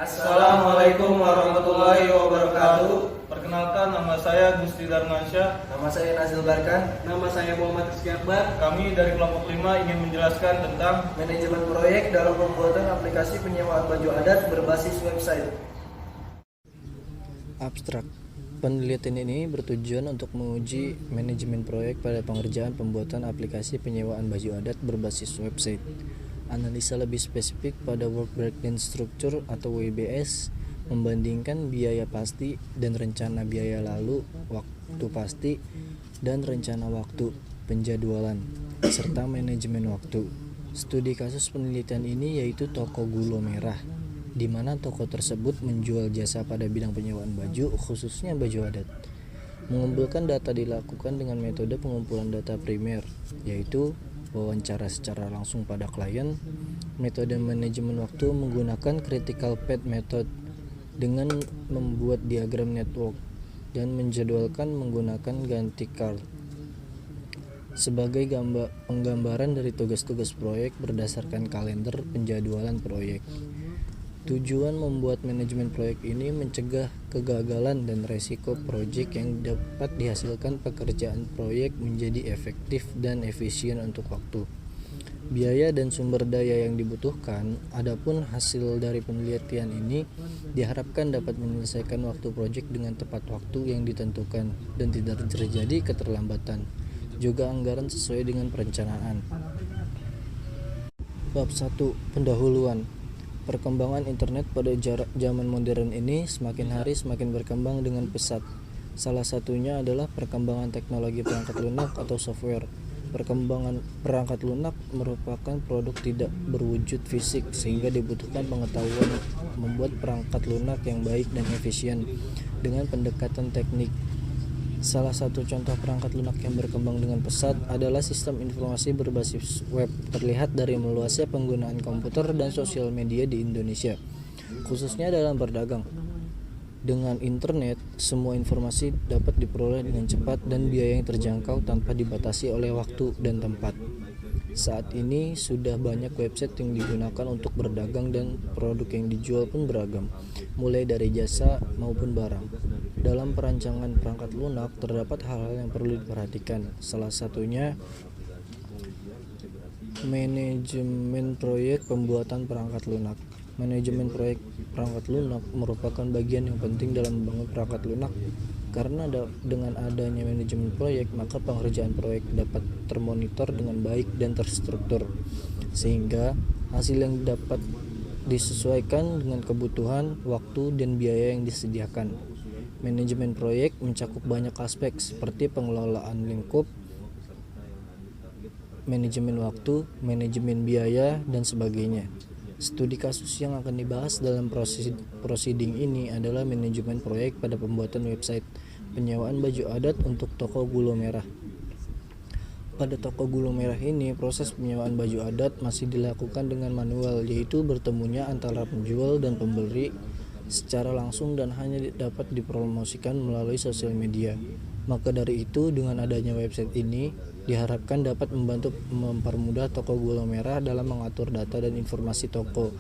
Assalamualaikum warahmatullahi wabarakatuh. Perkenalkan, nama saya Gusti Darmansyah. Nama saya Nazil Barkan. Nama saya Muhammad Rizky Akbar. Kami dari kelompok 5 ingin menjelaskan tentang Manajemen proyek dalam pembuatan aplikasi penyewaan baju adat berbasis website. Abstrak. Penelitian ini bertujuan untuk menguji manajemen proyek pada pengerjaan pembuatan aplikasi penyewaan baju adat berbasis website. Analisa lebih spesifik pada Work Breakdown Structure atau WBS, membandingkan biaya pasti dan rencana biaya lalu, waktu pasti, dan rencana waktu, penjadwalan, serta manajemen waktu. Studi kasus penelitian ini yaitu toko Gula Merah, di mana toko tersebut menjual jasa pada bidang penyewaan baju, khususnya baju adat. Mengumpulkan data dilakukan dengan metode pengumpulan data primer, yaitu wawancara secara langsung pada klien. Metode manajemen waktu menggunakan critical path method dengan membuat diagram network dan menjadwalkan menggunakan Gantt chart sebagai penggambaran dari tugas-tugas proyek berdasarkan kalender penjadwalan proyek. Tujuan membuat manajemen proyek ini mencegah kegagalan dan resiko proyek yang dapat dihasilkan pekerjaan proyek menjadi efektif dan efisien untuk waktu, biaya dan sumber daya yang dibutuhkan. Adapun hasil dari penelitian ini diharapkan dapat menyelesaikan waktu proyek dengan tepat waktu yang ditentukan dan tidak terjadi keterlambatan, juga anggaran sesuai dengan perencanaan. Bab 1. Pendahuluan. Perkembangan internet pada zaman modern ini semakin hari semakin berkembang dengan pesat. Salah satunya adalah perkembangan teknologi perangkat lunak atau software. Perkembangan perangkat lunak merupakan produk tidak berwujud fisik, sehingga dibutuhkan pengetahuan membuat perangkat lunak yang baik dan efisien dengan pendekatan teknik. Salah satu contoh perangkat lunak yang berkembang dengan pesat adalah sistem informasi berbasis web, terlihat dari meluasnya penggunaan komputer dan sosial media di Indonesia, khususnya dalam berdagang. Dengan internet, semua informasi dapat diperoleh dengan cepat dan biaya yang terjangkau tanpa dibatasi oleh waktu dan tempat. Saat ini sudah banyak website yang digunakan untuk berdagang dan produk yang dijual pun beragam, mulai dari jasa maupun barang. Dalam perancangan perangkat lunak terdapat hal-hal yang perlu diperhatikan. Salah satunya manajemen proyek pembuatan perangkat lunak. Manajemen proyek perangkat lunak merupakan bagian yang penting dalam membangun perangkat lunak, karena dengan adanya manajemen proyek, maka pengerjaan proyek dapat termonitor dengan baik dan terstruktur, sehingga hasil yang dapat disesuaikan dengan kebutuhan, waktu, dan biaya yang disediakan. Manajemen proyek mencakup banyak aspek seperti pengelolaan lingkup, manajemen waktu, manajemen biaya, dan sebagainya. Studi kasus yang akan dibahas dalam proceeding ini adalah manajemen proyek pada pembuatan website penyewaan baju adat untuk toko Gula Merah. Pada toko Gula Merah ini, proses penyewaan baju adat masih dilakukan dengan manual, yaitu bertemunya antara penjual dan pembeli secara langsung dan hanya dapat dipromosikan melalui sosial media. Maka dari itu, dengan adanya website ini diharapkan dapat membantu mempermudah toko Gula Merah dalam mengatur data dan informasi toko,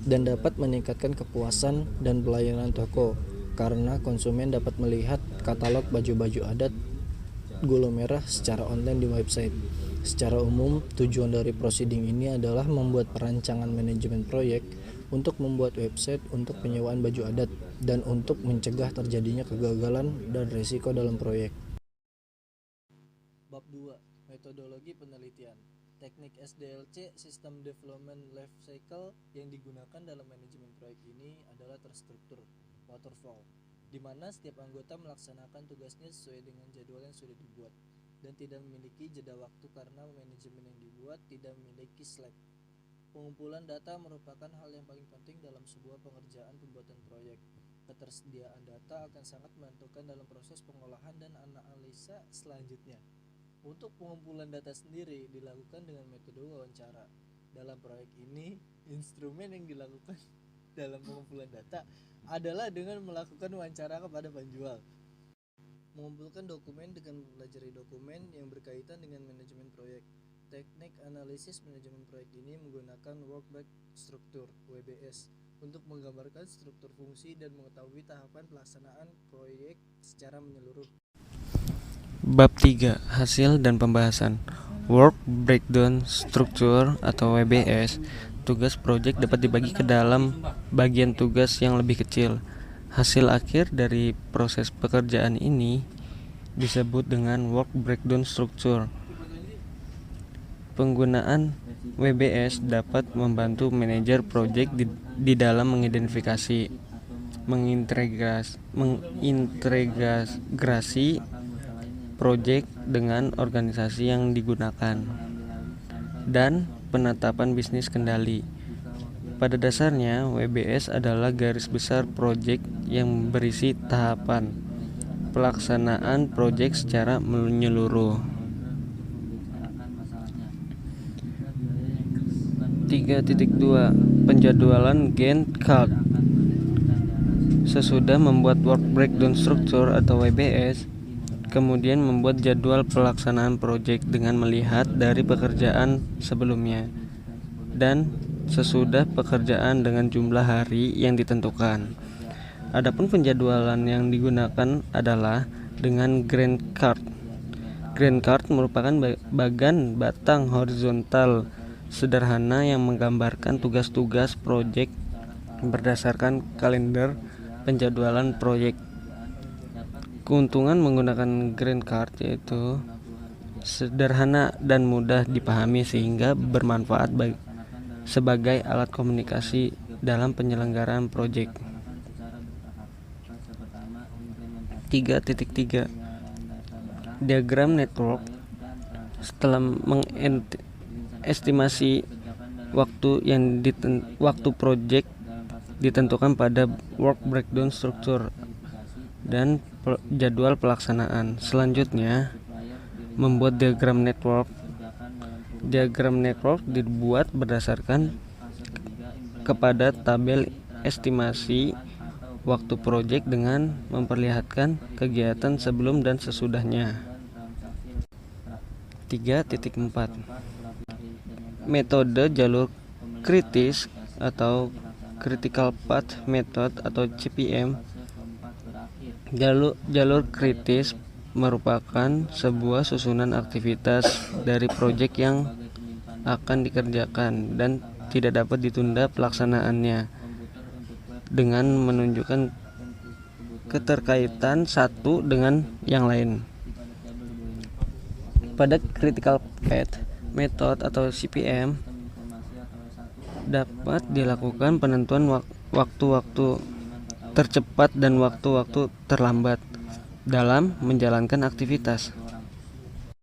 dan dapat meningkatkan kepuasan dan pelayanan toko, karena konsumen dapat melihat katalog baju-baju adat Gula Merah secara online di website. Secara umum, tujuan dari proceeding ini adalah membuat perancangan manajemen proyek untuk membuat website untuk penyewaan baju adat dan untuk mencegah terjadinya kegagalan dan risiko dalam proyek. Bab 2. Metodologi penelitian. Teknik SDLC, System Development Life Cycle, yang digunakan dalam manajemen proyek ini adalah terstruktur, waterfall, di mana setiap anggota melaksanakan tugasnya sesuai dengan jadwal yang sudah dibuat dan tidak memiliki jeda waktu karena manajemen yang dibuat tidak memiliki slack. Pengumpulan data merupakan hal yang paling penting dalam sebuah pengerjaan pembuatan proyek. Ketersediaan data akan sangat menentukan dalam proses pengolahan dan analisa selanjutnya. Untuk pengumpulan data sendiri dilakukan dengan metode wawancara. Dalam proyek ini, instrumen yang dilakukan dalam pengumpulan data adalah dengan melakukan wawancara kepada penjual, mengumpulkan dokumen dengan mempelajari dokumen yang berkaitan dengan manajemen proyek. Teknik analisis manajemen proyek ini menggunakan Work Breakdown Structure (WBS). untuk menggambarkan struktur fungsi dan mengetahui tahapan pelaksanaan proyek secara menyeluruh. Bab 3. Hasil dan pembahasan. Work Breakdown Structure atau WBS. Tugas proyek dapat dibagi ke dalam bagian tugas yang lebih kecil. Hasil akhir dari proses pekerjaan ini disebut dengan Work Breakdown Structure. Penggunaan WBS dapat membantu manajer proyek di dalam mengidentifikasi, mengintegrasi proyek dengan organisasi yang digunakan, dan penetapan bisnis kendali. Pada dasarnya, WBS adalah garis besar proyek yang berisi tahapan pelaksanaan proyek secara menyeluruh. 3.2 Penjadwalan Gantt chart. Sesudah membuat Work Breakdown Structure atau WBS, kemudian membuat jadwal pelaksanaan proyek dengan melihat dari pekerjaan sebelumnya dan sesudah pekerjaan dengan jumlah hari yang ditentukan. Adapun penjadwalan yang digunakan adalah dengan Gantt chart. Gantt chart merupakan bagan batang horizontal sederhana yang menggambarkan tugas-tugas proyek berdasarkan kalender penjadwalan proyek. Keuntungan menggunakan Gantt chart yaitu sederhana dan mudah dipahami sehingga bermanfaat sebagai alat komunikasi dalam penyelenggaraan proyek. 3.3 Diagram network. Setelah estimasi waktu waktu proyek ditentukan pada Work Breakdown Structure dan jadwal pelaksanaan. Selanjutnya, membuat diagram network. Diagram network dibuat berdasarkan kepada tabel estimasi waktu proyek dengan memperlihatkan kegiatan sebelum dan sesudahnya. 3.4 Metode jalur kritis atau Critical Path Method atau CPM. Jalur kritis merupakan sebuah susunan aktivitas dari proyek yang akan dikerjakan dan tidak dapat ditunda pelaksanaannya dengan menunjukkan keterkaitan satu dengan yang lain. Pada Critical Path Method atau CPM dapat dilakukan penentuan waktu-waktu tercepat dan waktu-waktu terlambat dalam menjalankan aktivitas.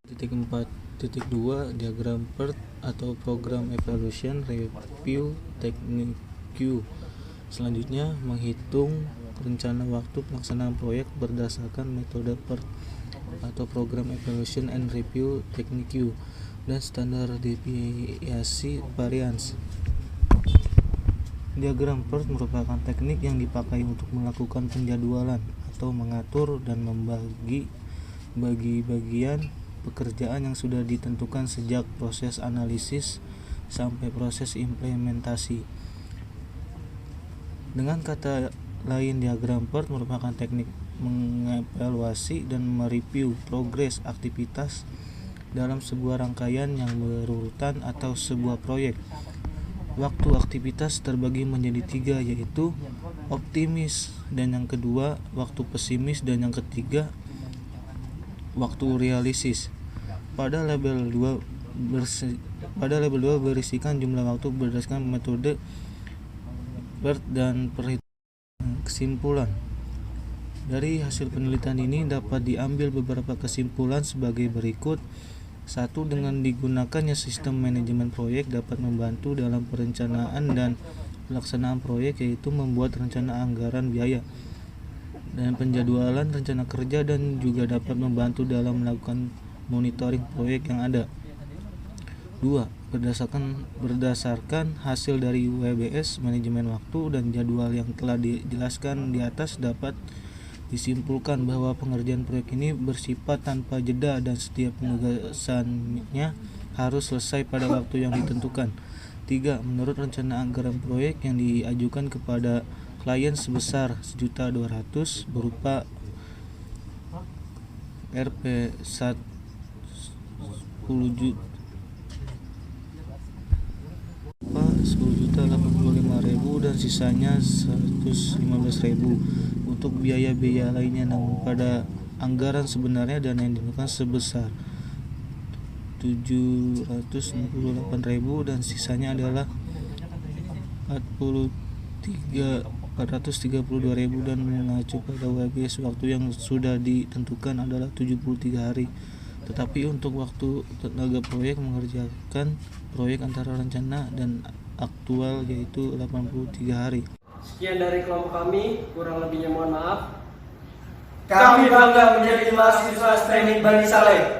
4.2 Diagram PERT atau Program Evaluation Review Technique. Selanjutnya, menghitung rencana waktu pelaksanaan proyek berdasarkan metode PERT atau Program Evaluation and Review Technique dan standar deviasi variance. Diagram PERT merupakan teknik yang dipakai untuk melakukan penjadwalan atau mengatur dan membagi bagian pekerjaan yang sudah ditentukan sejak proses analisis sampai proses implementasi. Dengan kata lain, diagram PERT merupakan teknik mengevaluasi dan mereview progres aktivitas dalam sebuah rangkaian yang berurutan atau sebuah proyek. Waktu aktivitas terbagi menjadi 3, yaitu optimis, dan yang kedua waktu pesimis, dan yang ketiga waktu realistis. Pada label 2 berisikan jumlah waktu berdasarkan metode PERT dan perhitungan kesimpulan. Dari hasil penelitian ini dapat diambil beberapa kesimpulan sebagai berikut. 1. Dengan digunakannya sistem manajemen proyek dapat membantu dalam perencanaan dan pelaksanaan proyek, yaitu membuat rencana anggaran biaya dan penjadwalan rencana kerja, dan juga dapat membantu dalam melakukan monitoring proyek yang ada. 2. Berdasarkan hasil dari WBS, manajemen waktu dan jadwal yang telah dijelaskan di atas, dapat disimpulkan bahwa pengerjaan proyek ini bersifat tanpa jeda dan setiap penugasannya harus selesai pada waktu yang ditentukan. 3. Menurut rencana anggaran proyek yang diajukan kepada klien sebesar 1.200.000 berupa Rp 10 juta 10.085.000 dan sisanya 115.000 untuk biaya-biaya lainnya. Namun pada anggaran sebenarnya dana yang digunakan sebesar 768.000 dan sisanya adalah 432.000 dan mengacu pada WGS waktu yang sudah ditentukan adalah 73 hari. Tetapi untuk waktu tenaga proyek mengerjakan proyek antara rencana dan aktual yaitu 83 hari. Sekian dari kelompok kami, kurang lebihnya mohon maaf. Kami bangga menjadi mahasiswa teknik Bani Saleh.